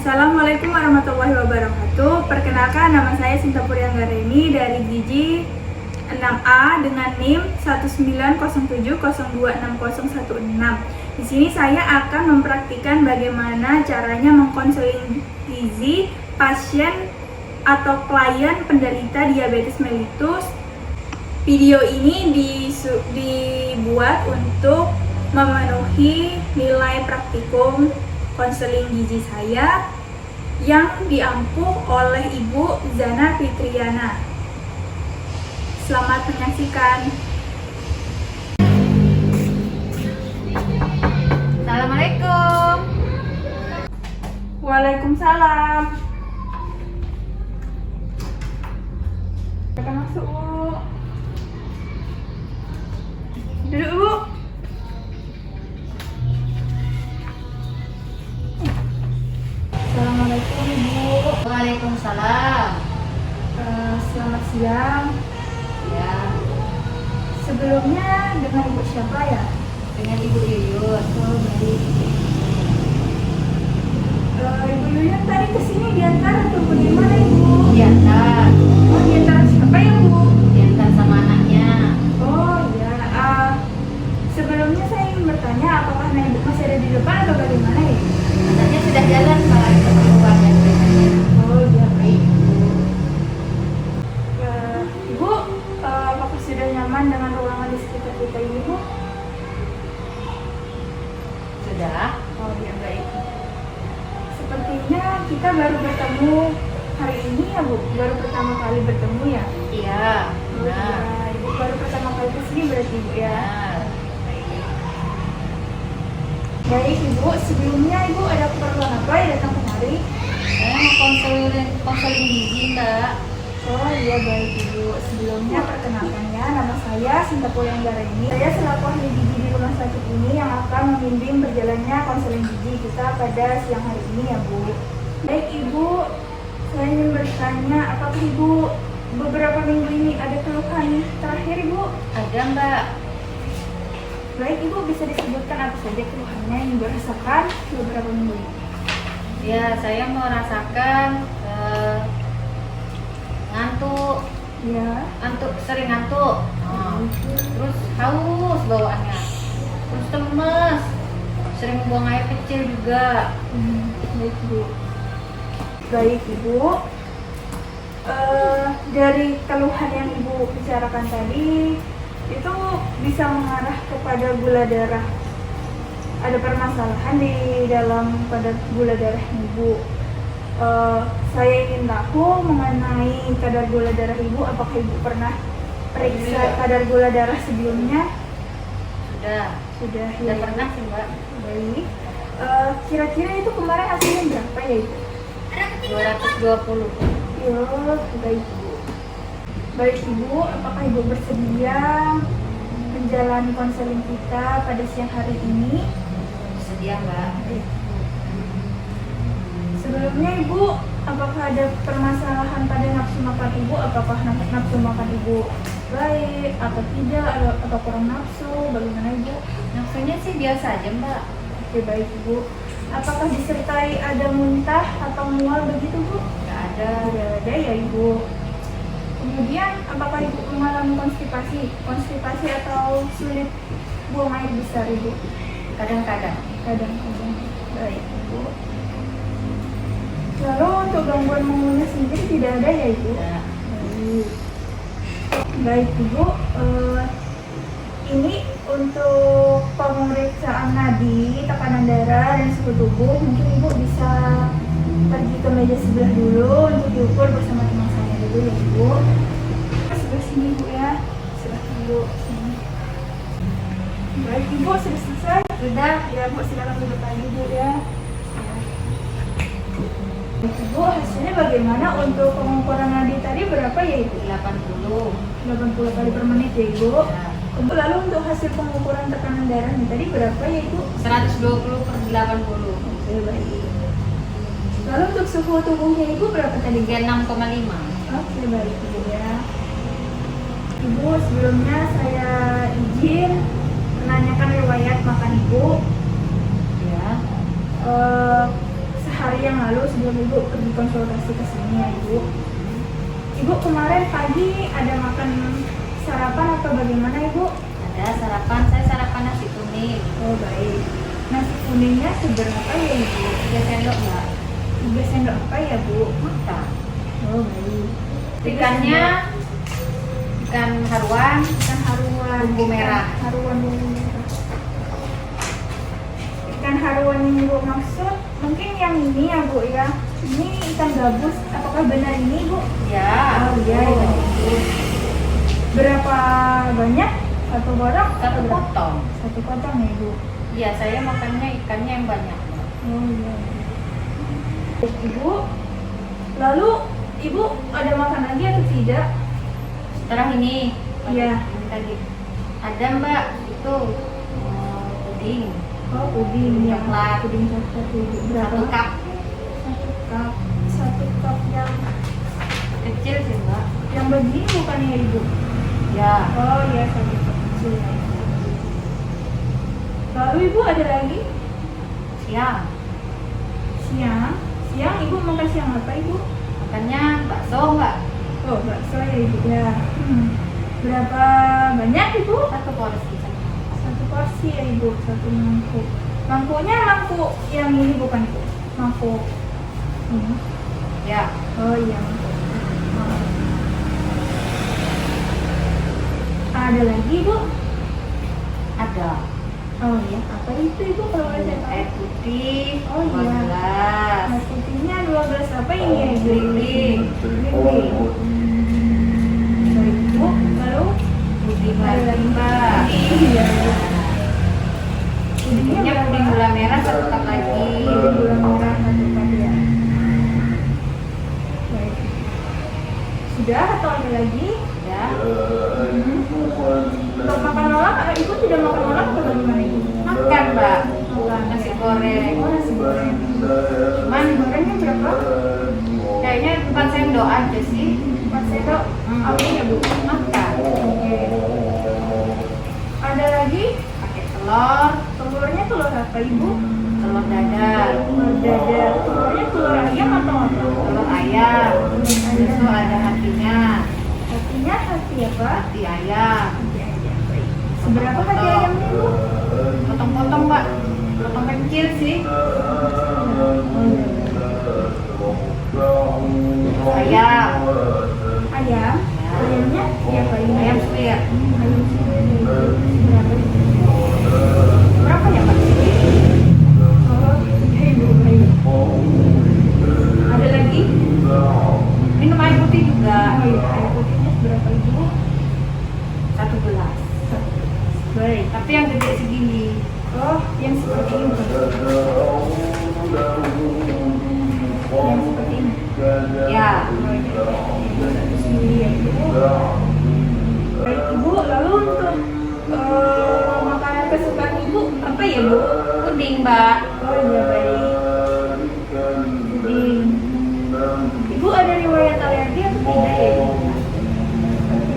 Assalamualaikum warahmatullahi wabarakatuh. Perkenalkan, nama saya Sinta Purianggareni dari Gizi 6A dengan NIM 19070260016. Di sini saya akan mempraktikkan bagaimana caranya mengkonseling gizi pasien atau klien penderita diabetes mellitus. Video ini dibuat untuk memenuhi nilai praktikum konseling gizi saya yang diampuh oleh Ibu Zana Fitriana. Selamat menyaksikan. Assalamualaikum. Waalaikumsalam. Kita masuk, Bu. Duduk, Bu. Assalamualaikum, Ibu. Waalaikumsalam. Selamat siang. Ya, Sebelumnya dengan Ibu siapa ya? dengan Ibu Yuyun. Oh, baik. Ibu Yuyun tadi kesini diantar atau bagaimana, Ibu? Diantar, Oh, diantar siapa ya, Bu? diantar sama anaknya. Oh, ya. Sebelumnya saya ingin bertanya, apakah Ibu masih ada di depan atau bagaimana ya? Anaknya sudah jalan Pak, kita keluar dan sebagainya. Oh, ya, baik. Ibu, apakah sudah nyaman dengan ruangan di sekitar kita ini, Bu? Sudah? Oh, ya, baik. Sepertinya kita baru bertemu hari ini ya, Bu? Baru pertama kali bertemu ya? Iya, Oh, benar. ya. Ibu baru pertama kali kesini berarti, Bu, ya? Benar. Baik. Baik, Ibu. Sebelumnya Ibu ada keperluan apa ya datang kemari? Saya mau konseling gizi, Mbak. Oh, iya, baik, Ibu. Sebelumnya perkenalkan ya, nama saya Sinta Purianggareni. Saya selaku ahli gizi di rumah sakit ini yang akan membimbing berjalannya konseling gizi kita pada siang hari ini ya, Bu. Baik, Ibu. Saya ingin bertanya, apakah Ibu beberapa minggu ini ada keluhan terakhir, Ibu? Ada, Mbak. Baik, Ibu bisa disebutkan apa saja keluhannya yang Ibu rasakan beberapa minggu ini? Ya, saya mau rasakan ngantuk, Ya. sering ngantuk. Terus haus bawaannya. Terus lemes. Sering buang air kecil juga. Baik, Bu. Baik, Ibu. Dari keluhan yang Ibu bicarakan tadi, itu bisa mengarah kepada gula darah. Ada permasalahan di dalam pada gula darah Ibu. Saya ingin tahu mengenai kadar gula darah Ibu. Apakah Ibu pernah periksa kadar gula darah sebelumnya? Sudah. Sudah, Sudah ya. pernah sih, Mbak. Baik. Kira-kira itu kemarin hasilnya berapa ya, Ibu? 220. Ya, baik, Ibu. Baik, Ibu, apakah Ibu bersedia menjalani konseling kita pada siang hari ini? Sedia, Mbak. Baik. Sebelumnya, Ibu, apakah ada permasalahan pada nafsu makan Ibu? Apakah nafsu makan Ibu baik atau tidak, atau kurang nafsu? Bagaimana, Ibu? Nafsunya sih biasa aja, Mbak. Oke, baik, Ibu. Apakah disertai ada muntah atau mual begitu, Bu? Nggak ada. Tidak ada ya, Ibu. Kemudian, apakah Ibu mengalami konstipasi atau sulit buang air besar, Ibu? Kadang-kadang. Kadang-kadang. Baik, Ibu. Lalu untuk gangguan mengunyah sendiri tidak ada ya, Ibu? Tidak. Baik. Baik, Ibu. Ini untuk pemeriksaan nadi, tekanan darah, dan suhu tubuh. Mungkin Ibu bisa pergi ke meja sebelah dulu untuk diukur bersama teman saya dulu ya, Ibu. Sebelah sini, Ibu, ya. Sebelah dulu sini. Baik, Ibu, sudah selesai? Sudah. Ya, Bu, silakan duduk lagi, Bu, ya. Ibu, hasilnya bagaimana untuk pengukuran nadi tadi berapa ya, Ibu? 80. 80 kali per menit ya, Ibu. Ya. Lalu untuk hasil pengukuran tekanan darahnya tadi berapa ya, Ibu? 120/80. Oke, baik. Lalu untuk suhu tubuhnya Ibu berapa tadi? 36,5. Oke, baik, Ibu, ya. Ibu, sebelumnya saya izin menanyakan riwayat makan Ibu. Ya. hari yang lalu sebelum Ibu pergi konsultasi ke sini ya Ibu. Ibu kemarin pagi ada makan sarapan atau bagaimana Ibu? Ada sarapan, saya sarapan nasi kuning. Oh baik. Nasi kuningnya seberapa ya Ibu? 3 sendok mbak. 3 sendok apa ya Bu? Makan. Oh baik. Ikannya ikan haruan, Ikan haruan. bumbu merah. Haruan bumbu merah. Ikan haruan yang Ibu maksud mungkin yang ini ya Bu ya. Ini ikan gabus. Apakah benar ini Bu? Ya. Oh iya, ikan gabus. Berapa banyak? Satu kotak? Satu Atau berapa? potong. Satu kotak ya Ibu. Iya, saya makannya ikannya yang banyak. Oh iya. Ibu, lalu Ibu ada makan lagi atau tidak? Setelah ini, Iya. ini tadi ada mbak itu puding Oh puding ya. Coklat. Puding coklat Ibu. Berapa? 1 cup Satu cup. Satu cup yang kecil sih mbak. begini bukannya Ibu? Ya. Oh iya, satu cup kecil ya. Lalu Ibu ada lagi? Siang Siang. Siang Ibu makan siang apa Ibu? makannya bakso mbak. Oh bakso ya Ibu ya. Berapa banyak Ibu? 1 porsi saja. Satu porsi ya Ibu, satu mangkuk. Mangkuknya mangkuk yang ini bukan Bu? Mangkuk ini. Ya. Oh iya mangkuk. Ada lagi Bu? Ada Oh iya, apa itu Ibu kalau boleh saya tahu? air putih. Oh, iya. 12. Air putihnya 12 apa ini ya Ibu? Belimbing. Belimbing. Baik Bu, lalu Puding ada lagi lagi mbak. Iya Bu. Pudingnya puding gula merah 1 cup lagi. Gula merah satu cup ya. Baik. Sudah atau ada lagi? Ya. Untuk makan malam, Ibu tidak makan malam atau bagaimana Ibu? Makan mbak. Makan Nasi goreng. Oh nasi goreng. Cuman Nasi gorengnya berapa? kayaknya 4 sendok aja sih. 4 sendok. Apa ya Bu? Makan. Oke. Ada lagi? Pakai telur, Telurnya telur apa Ibu? telur dadar, Telur dadar. Telurnya telur ayam atau apa? telur ayam. Besok ada hatinya, Hatinya hati apa? hati ayam. Hati ayam. Baik. Seberapa hati ayamnya Ibu? Potong-potong mbak, potong kecil sih. Ayam, Ayam. Ayamnya siapa ini? ayam suwir. Ayam berapa? Berapa ya Pak? Oh, iya Ibu. Baik. Ada lagi? Minum air putih juga. Oh iya, air putihnya berapa Ibu? 1 gelas. Baik. Tapi yang gede segini. Oh, yang seperti ini. Yang seperti ini. Ya. Oh, iya. Baik Ibu, lalu untuk makanan kesukaan Ibu apa ya Bu? Puding mbak. Oh iya baik. Puding. Ibu ada riwayat alergi atau tidak ya Ibu?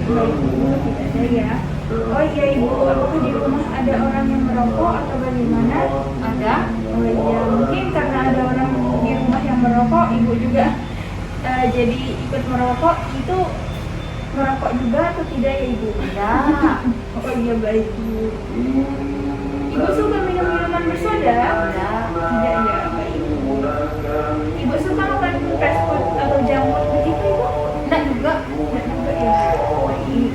Baik Ibu, tidak ada ya. Oh iya Ibu, apakah di rumah ada orang yang merokok atau bagaimana? Ada. Oh iya, mungkin karena ada orang di rumah yang merokok, Ibu juga jadi ikut merokok. Itu merokok juga atau tidak ya Ibu? Ada. Oh iya baik Ibu. Ibu suka minum minuman bersoda? Ada. Tidak ya, baik. Ibu suka makan fast food atau junk food begitu Ibu? Enggak juga. Tidak juga ya. Baik.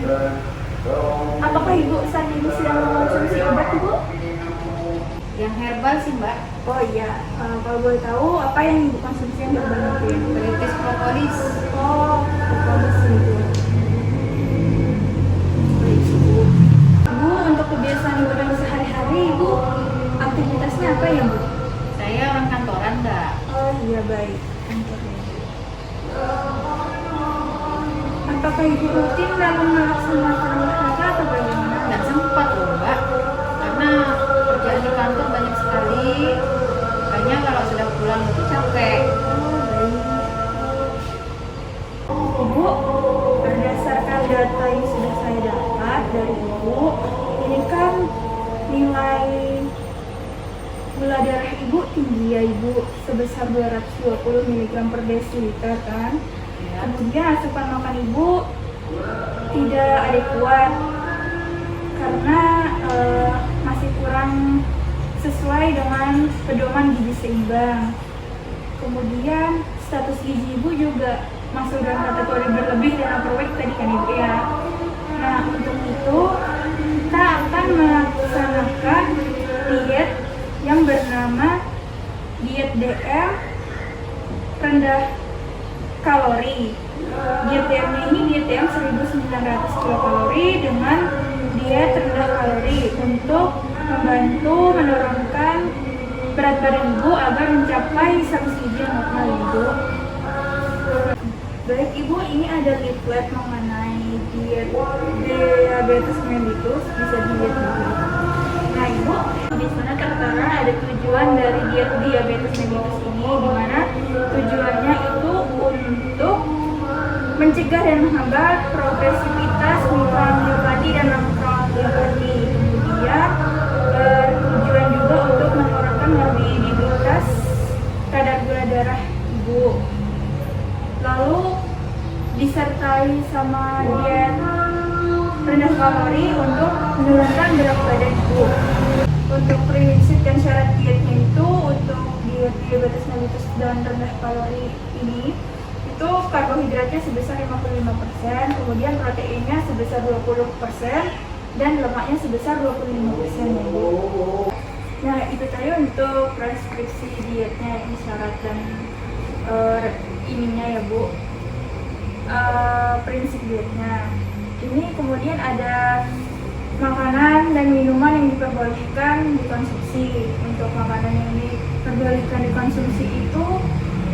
Apakah Ibu saat ini sedang mengonsumsi obat Ibu? Yang herbal sih mbak. Oh iya, kalau boleh tahu apa yang Ibu konsumsi yang herbal itu ya? Kritis propolis. Oh, propolis Ibu. Baik Ibu. Ibu untuk kebiasaan Ibu dalam sehari-hari Ibu aktivitasnya apa ya Bu? Saya orang kantoran mbak. Oh iya baik, kantornya. Apakah Ibu rutin dalam melaksanakan olahraga atau bagaimana? Nggak sempat loh mbak. Karena kerjaan di kantor banyak sekali. Makanya kalau sudah pulang itu capek. Oh baik. Ibu, berdasarkan data yang sudah saya dapat dari Ibu, ini kan nilai gula darah Ibu tinggi ya Ibu, sebesar 220 mg per desiliter kan. Ya. Kemudian asupan makan ibu tidak adekuat karena masih kurang sesuai dengan pedoman gizi seimbang. Kemudian status gizi ibu juga masuk dalam kategori berlebih dan overweight tadi kan ibu ya. Nah, untuk itu kita akan melaksanakan diet yang bernama diet DM rendah kalori. Diet DM-nya ini diet DM 1900 kilokalori dengan diet rendah kalori untuk membantu menurunkan berat badan ibu agar mencapai status gizi yang normal ibu. Baik ibu, ini ada leaflet mengenai diet diabetes mellitus, bisa dilihat dulu. Nah ibu, di sana tertera ada tujuan dari diet diabetes mellitus ini, di mana tujuannya itu untuk mencegah dan menghambat progresivitas mikroangiopati dan makroangiopati. Kemudian tujuan juga untuk menurunkan morbiditas kadar gula darah ibu. Lalu disertai sama diet rendah kalori untuk menurunkan berat badan ibu. Untuk prinsip dan syarat dietnya itu untuk diet diabetes mellitus dan rendah kalori ini itu karbohidratnya sebesar 55%, kemudian proteinnya sebesar 20% dan lemaknya sebesar 25% ya Bu. Nah itu tadi untuk preskripsi dietnya, ini syarat dan ininya ya Bu, prinsip dietnya. Ini kemudian ada makanan dan minuman yang diperbolehkan dikonsumsi. Untuk makanan yang diperbolehkan dikonsumsi itu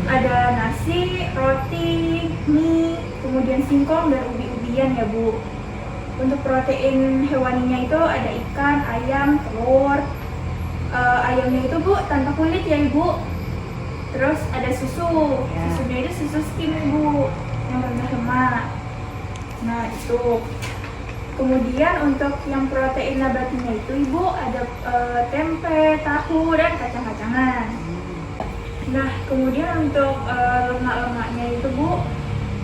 ada nasi, roti, mie, kemudian singkong dan ubi-ubian ya Bu. Untuk protein hewaninya itu ada ikan, ayam, telur. Ayamnya itu Bu tanpa kulit ya Ibu. Terus ada susu, susunya itu susu skim Bu yang rendah lemak. Nah itu. Kemudian untuk yang protein nabatinya itu Ibu ada tempe, tahu dan kacang-kacangan. Nah kemudian untuk lemak-lemaknya itu Bu,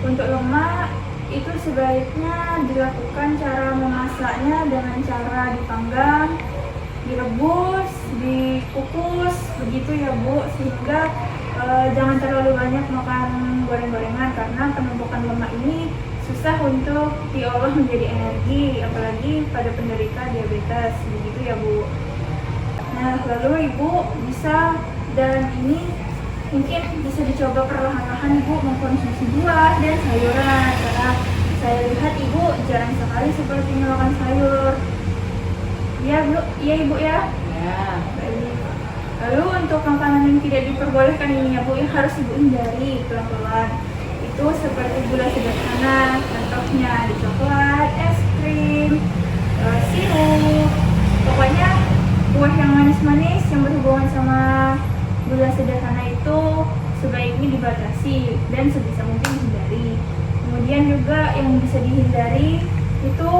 untuk lemak itu sebaiknya dilakukan cara memasaknya dengan cara dipanggang, direbus, dikukus begitu ya Bu, sehingga jangan terlalu banyak makan goreng-gorengan karena penumpukan lemak ini susah untuk diolah menjadi energi, apalagi pada penderita diabetes begitu ya Bu. Nah lalu Ibu bisa, dan ini mungkin bisa dicoba perlahan-lahan Ibu mengkonsumsi buah dan sayuran, karena saya lihat Ibu jarang sekali sepertinya makan sayur. Ya Bu, iya Ibu ya. Ya. Baik. Lalu untuk makanan yang tidak diperbolehkan ini ya Bu, yang harus Ibu hindari pelan-pelan itu seperti gula sederhana, contohnya ada coklat, es krim, sirup, pokoknya buah yang manis-manis yang berhubungan sama gula sederhana itu sebaiknya dibatasi dan sebisa mungkin dihindari. Kemudian juga yang bisa dihindari itu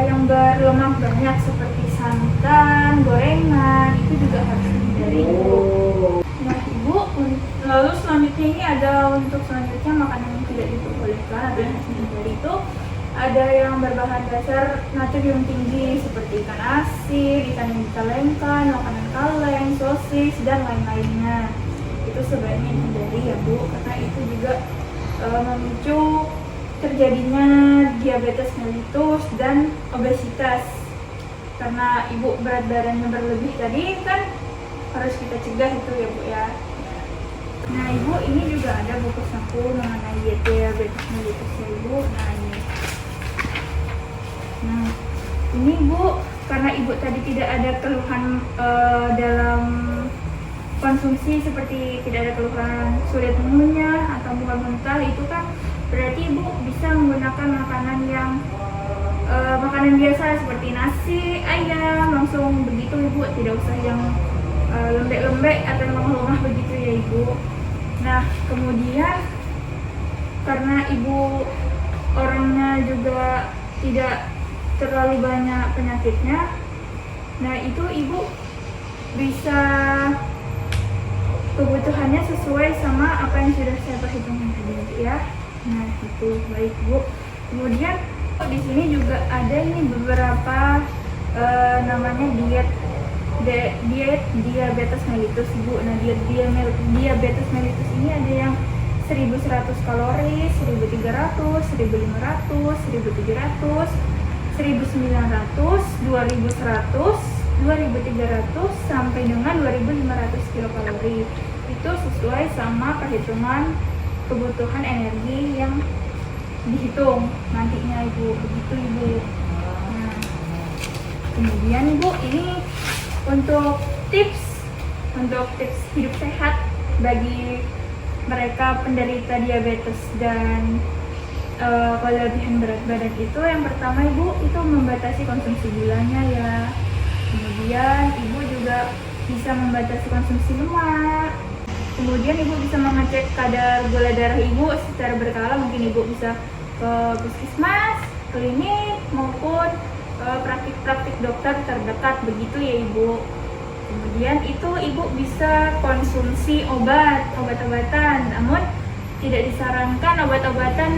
yang berlemak banyak seperti santan, gorengan, itu juga harus dihindari Ibu. Nah Ibu, lalu selanjutnya ini ada untuk selanjutnya makanan yang tidak diperbolehkan atau yang harus dihindari itu ada yang berbahan dasar natrium tinggi seperti ikan asin, ikan yang dikalengkan, makanan kaleng, sosis dan lain-lainnya. Itu sebaiknya dihindari ya Bu, karena itu juga memicu terjadinya diabetes mellitus dan obesitas. Karena Ibu berat badannya berlebih tadi kan harus kita cegah itu ya Bu ya. Nah Ibu, ini juga ada buku saku mengenai diet diabetes mellitus ya Ibu. Nah ini Bu, karena Ibu tadi tidak ada keluhan dalam konsumsi seperti tidak ada keluhan sulit mengunyah atau mual muntah, itu kan berarti Ibu bisa menggunakan makanan yang makanan biasa seperti nasi, ayam, langsung begitu Ibu, tidak usah yang lembek-lembek atau lemah-lemah begitu ya Ibu. Nah kemudian karena Ibu orangnya juga tidak terlalu banyak penyakitnya, nah itu Ibu bisa kebutuhannya sesuai sama apa yang sudah saya perhitungkan tadi ya. Nah itu baik Bu. Kemudian di sini juga ada ini beberapa namanya diet diabetes mellitus Bu. Nah diabetes mellitus ini ada yang 1100 kalori, 1300, 1500, 1700, 1900, 2100, 2300 sampai dengan 2500 kilokalori. Itu sesuai sama perhitungan kebutuhan energi yang dihitung nantinya Ibu. Begitu Ibu. Nah, kemudian Ibu ini untuk tips hidup sehat bagi mereka penderita diabetes dan kelebihan berat badan itu, yang pertama Ibu itu membatasi konsumsi gulanya ya. Kemudian Ibu juga bisa membatasi konsumsi lemak. Kemudian Ibu bisa mengecek kadar gula darah Ibu secara berkala. Mungkin Ibu bisa ke puskesmas, klinik maupun praktik-praktik dokter terdekat, begitu ya Ibu. Kemudian itu Ibu bisa konsumsi obat-obatan, namun tidak disarankan obat-obatan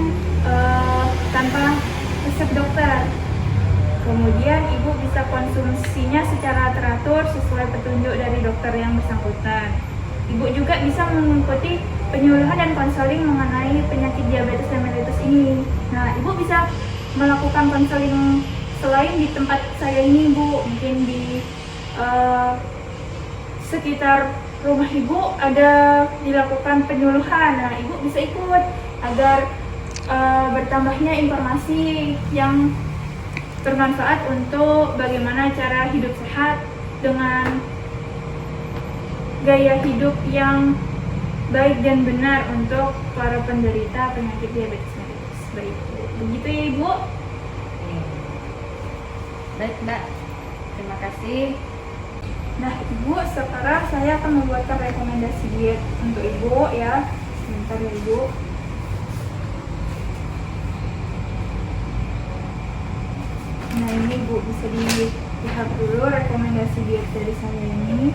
tanpa resep dokter. Kemudian Ibu bisa konsumsinya secara teratur sesuai petunjuk dari dokter yang bersangkutan. Ibu juga bisa mengikuti penyuluhan dan konseling mengenai penyakit diabetes dan mellitus ini. Nah, Ibu bisa melakukan konseling selain di tempat saya ini Bu, mungkin di sekitar rumah Ibu ada dilakukan penyuluhan. Nah, Ibu bisa ikut agar bertambahnya informasi yang bermanfaat untuk bagaimana cara hidup sehat dengan gaya hidup yang baik dan benar untuk para penderita penyakit diabetes mellitus. Baik, begitu ya Ibu. Baik Mbak, terima kasih. Nah Ibu, sekarang saya akan membuatkan rekomendasi diet untuk Ibu ya. Sebentar ya Ibu. Nah ini Ibu bisa dilihat dulu rekomendasi diet dari saya ini.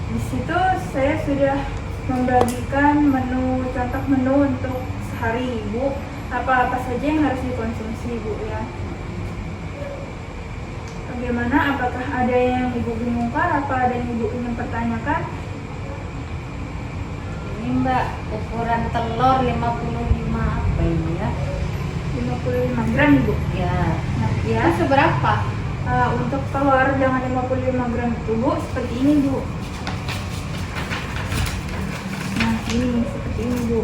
Di situ saya sudah membagikan contoh menu untuk sehari Ibu. Apa-apa saja yang harus dikonsumsi Ibu ya. Bagaimana, apakah ada yang Ibu bingungkan, apa ada yang Ibu ingin pertanyakan? Ini Mbak, ukuran telur 55 apa ini ya? 55 gram Ibu. Ya. Nah, ya. Itu seberapa? Untuk telur dengan 55 gram itu Bu, seperti ini Bu. Nah ini seperti ini Bu.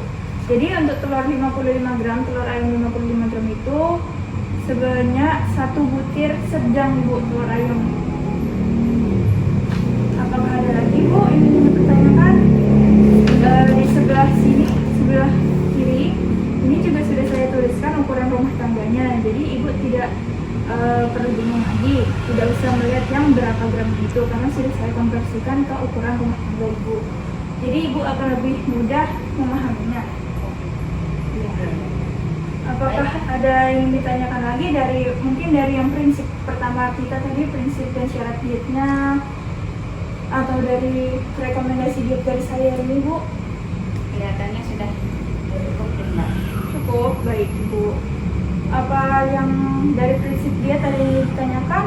Jadi untuk telur 55 gram, telur ayam 55 gram itu sebanyak 1 butir sedang Ibu telur ayam. Apakah ada lagi Bu yang ingin dipertanyakan? Di sebelah sini, sebelah kiri, ini juga sudah saya tuliskan ukuran rumah tangganya. Jadi Ibu tidak perlu bingung lagi, tidak usah melihat yang berapa gram itu karena sudah saya konversikan ke ukuran rumah tangga Ibu. Jadi Ibu akan lebih mudah memahaminya. Ya. Apakah ada yang ditanyakan lagi mungkin dari yang prinsip pertama kita tadi, prinsip dan syarat dietnya, atau dari rekomendasi diet dari saya ini Bu? Kelihatannya sudah cukup Mbak. Cukup, baik Ibu. Apa yang dari prinsip diet tadi ditanyakan?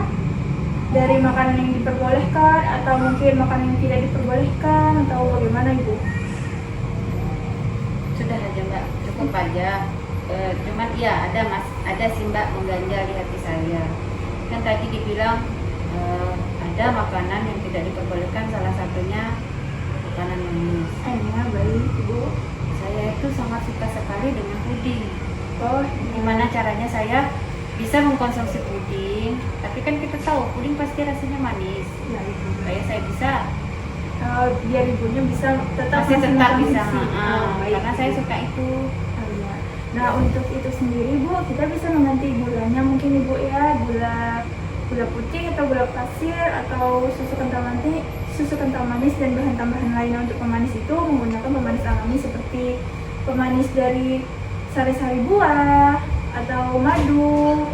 Dari makanan yang diperbolehkan atau mungkin makanan yang tidak diperbolehkan atau bagaimana Ibu? Sudah aja Mbak, cukup aja. Cuman ya ada sih Mbak mengganjal di hati saya. Kan tadi dibilang ada makanan yang tidak diperbolehkan, salah satunya makanan manis. Ya, baik Ibu. Saya itu sangat suka sekali dengan puding. Oh, Gimana caranya saya bisa mengkonsumsi puding, tapi kan kita tahu puding pasti rasanya manis. ya Ibu. Supaya saya bisa Biar Ibunya bisa tetap masih tetap bisa, baik. karena saya suka itu. Iya. Nah untuk itu sendiri Bu, kita bisa mengganti gulanya mungkin Ibu ya, gula putih atau gula pasir atau susu kental manis dan bahan tambahan lainnya. Untuk pemanis itu menggunakan pemanis alami seperti pemanis dari sari-sari buah atau madu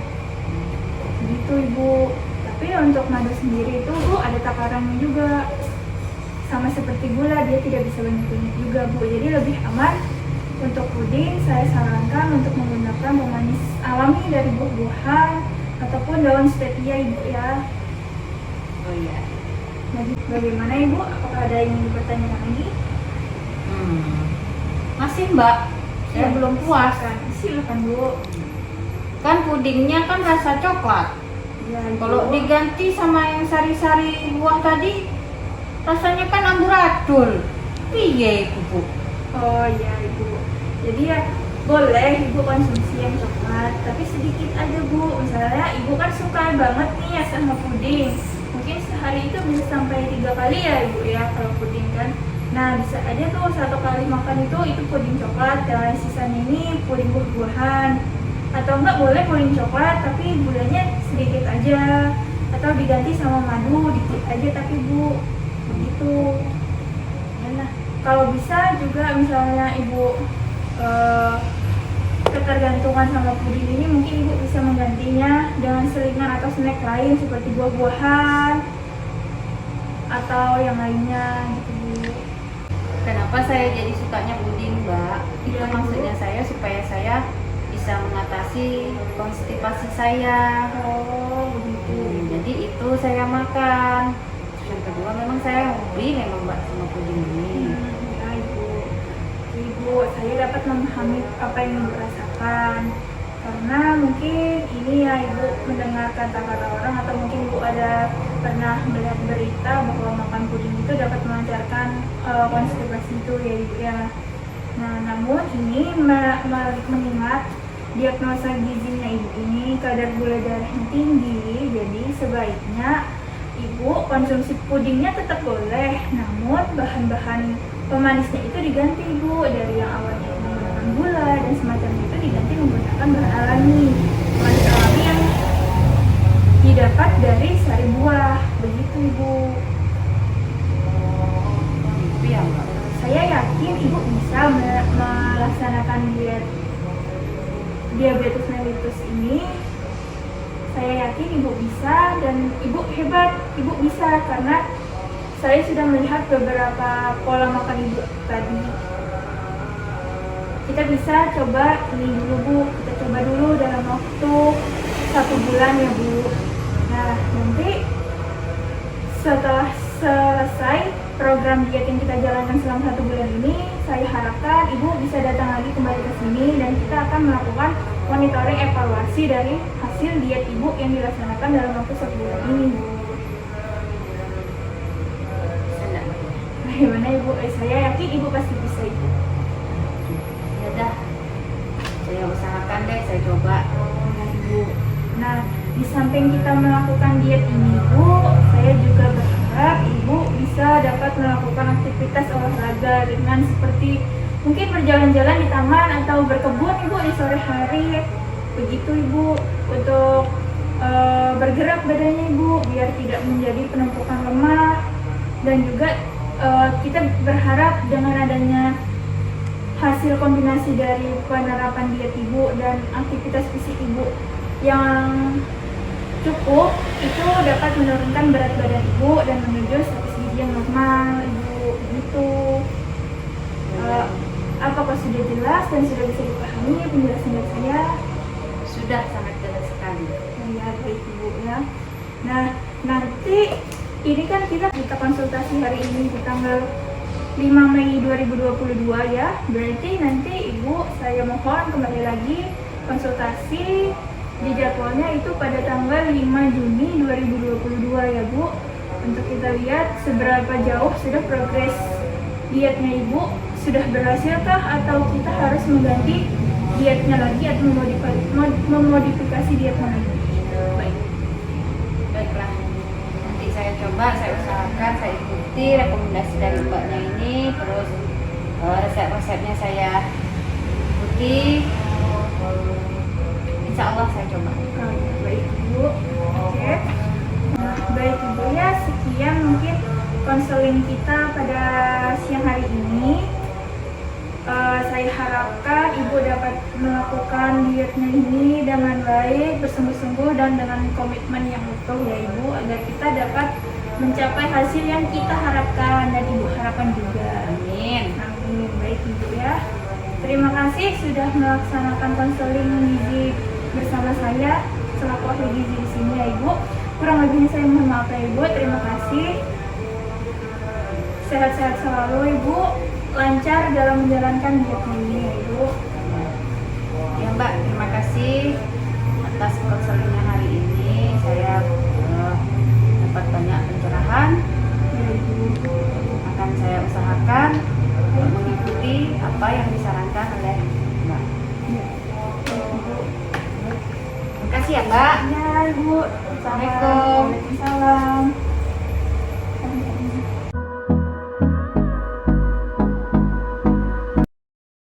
gitu Ibu. Tapi untuk madu sendiri itu Bu ada takarannya juga. sama seperti gula, dia tidak bisa banyak-banyak juga Bu. Jadi lebih aman untuk puding saya sarankan untuk menggunakan pemanis alami dari buah-buahan ataupun daun stevia Ibu ya. Oh iya. Jadi bagaimana Ibu? Apakah ada yang ingin dipertanyakan lagi? Masih Mbak, saya Ya, belum puas. Silakan Bu. Kan pudingnya kan rasa coklat. Ya, Ibu. Kalau diganti sama yang sari-sari buah tadi, rasanya kan amburadul. Piye itu Bu? Oh iya Ibu. Jadi ya boleh Ibu konsumsi yang coklat, tapi sedikit aja Bu. Misalnya Ibu kan suka banget nih ya sama puding. Mungkin sehari itu bisa sampai 3 kali ya Ibu ya kalau puding kan. Nah bisa aja tuh 1 kali makan itu puding coklat dan sisanya ini puding buah-buahan. Atau enggak boleh puding coklat tapi gulanya sedikit aja. Atau diganti sama madu dikit aja tapi Bu. Begitu. Nah, kalau bisa juga misalnya Ibu ketergantungan sama puding ini, mungkin Ibu bisa menggantinya dengan selingan atau snack lain seperti buah-buahan atau yang lainnya gitu Bu. Kenapa saya jadi sukanya puding Mbak? Itu Iya, Bu. maksudnya saya supaya saya bisa mengatasi konstipasi saya. Oh begitu. Jadi itu saya makan. Yang kedua memang saya hobi memang Mbak sama puding ini. Ya Ibu. Ibu, saya dapat memahami apa yang Ibu rasakan. Karena mungkin ini ya Ibu mendengar kata-kata orang atau mungkin Ibu ada pernah melihat berita bahwa makan puding itu dapat melancarkan konstipasi itu ya Ibu ya. Nah, namun ini mengingat diagnosa gizinya Ibu ini kadar gula darahnya tinggi, jadi sebaiknya Ibu konsumsi pudingnya tetap boleh, namun bahan-bahan pemanisnya itu diganti Ibu, dari yang awalnya menggunakan gula dan semacamnya itu diganti menggunakan bahan alami, pemanis alami yang didapat dari sari buah, begitu Ibu. Itu ya Mbak. Saya yakin Ibu bisa melaksanakan diabetes mellitus ini. Saya yakin Ibu bisa dan Ibu hebat, Ibu bisa karena saya sudah melihat beberapa pola makan Ibu tadi. Kita bisa coba ini dulu Bu, kita coba dulu dalam waktu 1 bulan ya Bu. Nah nanti setelah selesai program diet yang kita jalankan selama 1 bulan ini, saya harapkan Ibu bisa datang lagi kembali ke sini dan kita akan melakukan monitoring evaluasi dari hasil diet Ibu yang dilaksanakan dalam waktu 1 bulan ini. Bisa enggak Mbak? Bagaimana Ibu? Saya yakin Ibu pasti bisa Ibu. Ya dah. Saya usahakan deh, saya coba. Nah, Ibu. Nah, di samping kita melakukan diet ini Bu, saya juga berharap Ibu bisa dapat melakukan aktivitas olahraga dengan seperti mungkin berjalan-jalan di taman atau berkebun Ibu di sore hari. Begitu Ibu, untuk bergerak badannya Ibu biar tidak menjadi penumpukan lemak. Dan juga kita berharap dengan adanya hasil kombinasi dari penerapan diet Ibu dan aktivitas fisik Ibu yang cukup itu dapat menurunkan berat badan Ibu dan menuju status gizi yang normal Ibu. Begitu. Apakah sudah jelas dan sudah bisa dipahami penjelasan dari saya? Sudah sangat jelas sekali. Ya, baik Ibu ya. Nah, nanti ini kan kita konsultasi hari ini di tanggal 5 Mei 2022 ya. Berarti nanti Ibu saya mohon kembali lagi konsultasi di jadwalnya itu pada tanggal 5 Juni 2022 ya Bu. Untuk kita lihat seberapa jauh sudah progres dietnya Ibu, sudah berhasilkah atau kita harus mengganti dietnya lagi atau memodifikasi dietnya lagi. Baik. Baiklah. Nanti saya coba, saya usahakan, saya ikuti rekomendasi dari Mbaknya ini, terus resep-resepnya saya ikuti. Insya Allah saya coba. Baik Ibu. Oke. Nah, baik Ibu ya, sekian mungkin konseling kita pada siang hari ini. Saya harapkan Ibu dapat melakukan dietnya ini dengan baik, bersungguh-sungguh dan dengan komitmen yang utuh ya Ibu, agar kita dapat mencapai hasil yang kita harapkan dan Ibu harapkan juga. Amin. Amin. Baik Ibu ya. Terima kasih sudah melaksanakan konseling gizi bersama saya selaku ahli gizi di sini ya Ibu. Kurang lebihnya saya mohon maaf ya Ibu. Terima kasih. Sehat-sehat selalu Ibu. Lancar dalam menjalankan dietnya ini ya Ibu. Ya Mbak, terima kasih atas konselingnya hari ini. Saya dapat banyak pencerahan. Ya Ibu. Akan saya usahakan mengikuti apa yang disarankan oleh Mbak. Ya. Baik, Ibu. Terima kasih ya Mbak. Ya Ibu. Assalamualaikum. Waalaikumsalam.